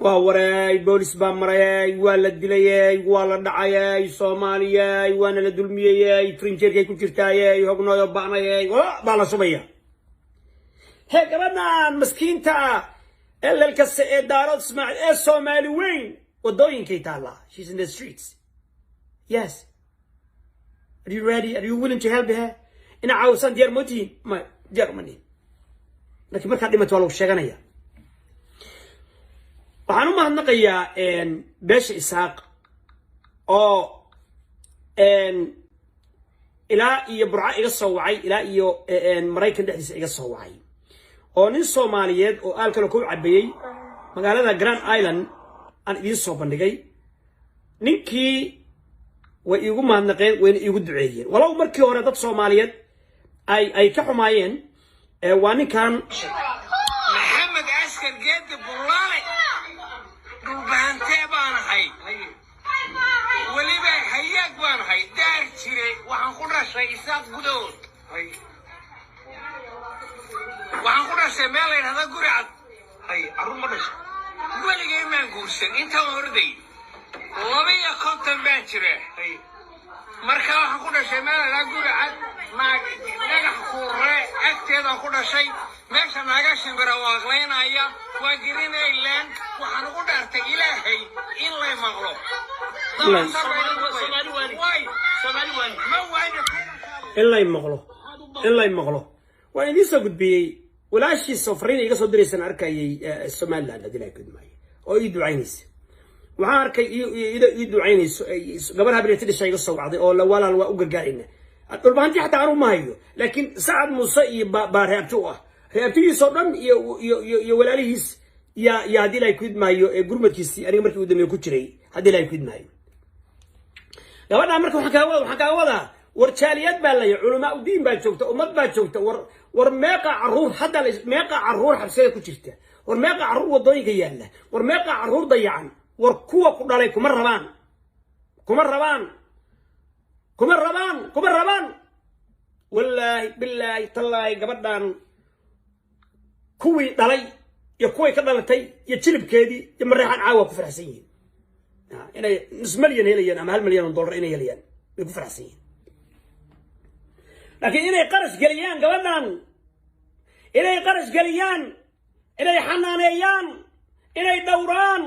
وراي بوليس بامراي ولا دلياي ولا دعاياي صومالياي وانا لدلمياي فرنجيركاي كجيرتاي هوغنو يباناي بالا سميه هيك بدنا مسكينتا الا الكس دارود اسمع الصومالي وين ودوين كيتالا she's in the streets. Yes, are you ready? Are you willing to help her? ina cawsan diyaar motiin ma Germany laakiin marka dhimato walaal sheeganaya waxaan u mahadnaqayaa beesha Isaaq oo ilaa iyo burca iga soo wacay ilaa iyo Mareykan dhexdiisa iga soo wacay oo nin Soomaaliyeed oo alkala ku cabayay magaalada Grand Island aan idin soo bandhigay ninkii way igu mahadnaqeen way igu duceeyeen walaal markii hore dad Soomaaliyeed ay ka xumaayeen waa ninkan محمد عسكر جد بولالي بانتي بان هاي ولي باي حياك بان هاي دار تشري وحنقول رشا إساق قدود وحنقول رشا مالي هذا قرعد هاي أروم رشا ولي جاي مان قرسن انت وردي لبيا كنتم بان تشري هاي marka waxaan ku dhashay meel la guracad dhagax kuure agteeda ku dhashay meesha naga shimbira waaqleynaya waa Greenland waxaan ugu dhaartay Ilaahay in la maqlo in la maqlo waa idin soo gudbiyay walaashii safriin iga soo diraysan arkayay Soomaaliland hadii la kudmay oo ii ducaynaysa waxaan arkay ii ducaynayso gabar habreetay dhashay iga soo wacday oo la walaal waa u gargaarina dhulbaanti xataa aanu ma hayo laakiin Saad Muuse iyo baaraabto ah reebtigiisoo dhan iyo walaalihiis ya hadii la kudmaayo gurmadkiisii aniga markii uu damay ku jiray hadii la kudmaayo gabadha marka waxaan ka wadaa war jaaliyad baa la culumaa u diin baa joogta ummad baa joogta war meeqa caruur hadda meeqa caruur xabsada ku jirta war meeqa caruur wadooyinka yaala war meeqa caruur dayacan war kuwa ku dhalay kuma rabaan wallahi billahi tallahi gabadhan kuwii dhalay iyo kuway ka dhalatay iyo jilibkeedii iyo mareexan caawa ku faraxsan yihiin inay nus milyan helayaan ama $1 milyan inay helayaan way ku faraxsan yihiin laakiin inay qarash galiyaan gabadhan inay qarash galiyaan inay xanaaneeyaan inay dhowraan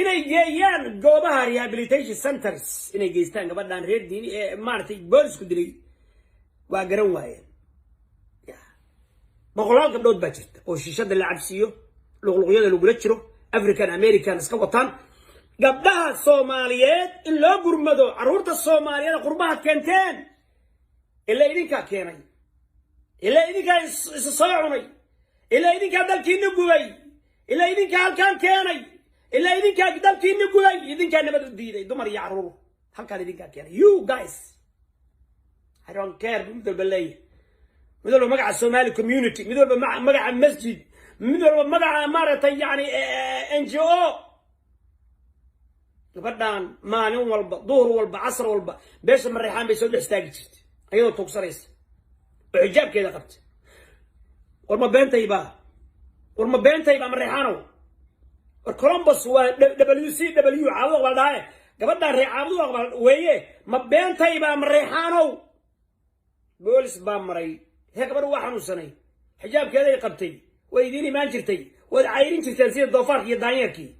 inay geeyaan goobaha rehabilitation centers inay geystaan gabadhan reer diini ee maartay boolisku dilay waa garan waayeen boqolaal gabdhood baa jirta oo shishada la cabsiyo luqluqyada lagula jiro African American iska wataan gabdhaha Soomaaliyeed in loo gurmado caruurta Soomaaliyeed qurbaha keenteen ilaa idinka keenay ilaa idinka soo cunay ilaa idinka dalkiina gubay ilaa idinka halkaan keenay ilaa idinka dalkiina gubay idinka nabad u diiday dumar iyo caruur halkaan idinka keenay you guys I don't care midal balay midal magaca Somali community midal magaca masjid midal magaca maartay yani NGO gabadhan maalin walba duhur walba casr walba beesha mareexaan bay soo dhistaagi jirtay ayadoo tuugsanaysa oo xijaabkeeda qabta war ma beentayba mareexaanow war Columbus waa WCW caawdo walaal gabadhan reecaabdu weeye ma beentayba mareexaanow boolis baa maray هيك برو واحد وسنة حجاب كذا يقبتي ويديني ما جرتي وعايرين جرتين سير دوفارك يدانيركي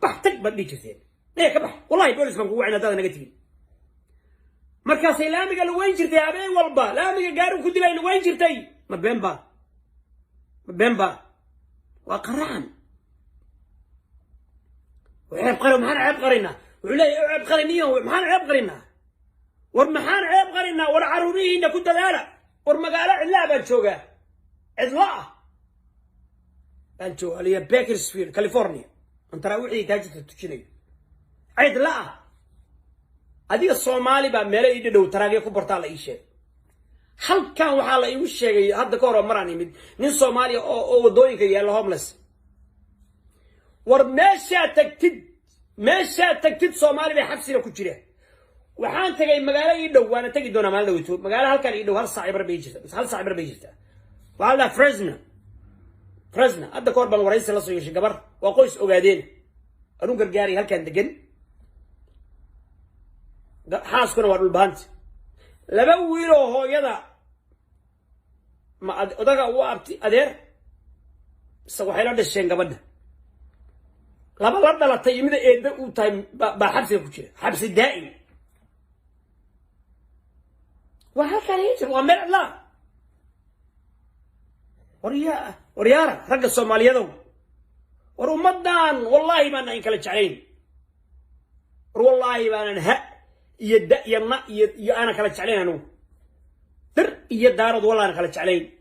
بحتك بدي جرتين هيك بح والله بوليس بنقول عنا هذا نقتين مركز لامي قال وين جرتي أبي والبا لامي قالوا كنت لين وين جرتي ما بينبا وقران وعبقري محن عبقرينا وعلي عبقرينيه ومحن عبقرينا ورمحان عبقرينا والعروريين كنت ذالا ورمقالة علا بنشوقة عضلاء بنشوقة اللي هي بيكرسفيلد كاليفورنيا انت راوحي تاجت تشيني عضلاء هذه الصومالي بقى ميلا يدو تراقي كبرتال اي شيء هل كان وحالا ايو الشيء هذا كورو مراني من نين صومالي او ودوينك يالا هوملس ورماشا تكتد صومالي بحبسي لكو جريه waxaan tagay magaalo ii dhow waana tagi doonaa maalin dhaweyto magaalo halkan ii dhow hal saac bar bay jirtaa hal saac bar bay jirtaa waa la Fresno hadda koor baan waraysi la soo yeeshay gabar وقويس أوغادين أنو قرقاري هل كان دقن حاس كنا وارو البانت لبويلو هو يدا ما أدقا وابتي أدير سوحي لدى الشين قبدا لما لدى لطيمي دا إيدا وطايم بحبس يكوشي حبس دائم وهكذا يجب ومرع لا وريارة رقا الصومالية دو ورمضان والله ما أنا إنك لجعلين والله ما أنا هأ يدأ يمنا أنا كلجعلين أنو در يدارد والله أنا كلجعلين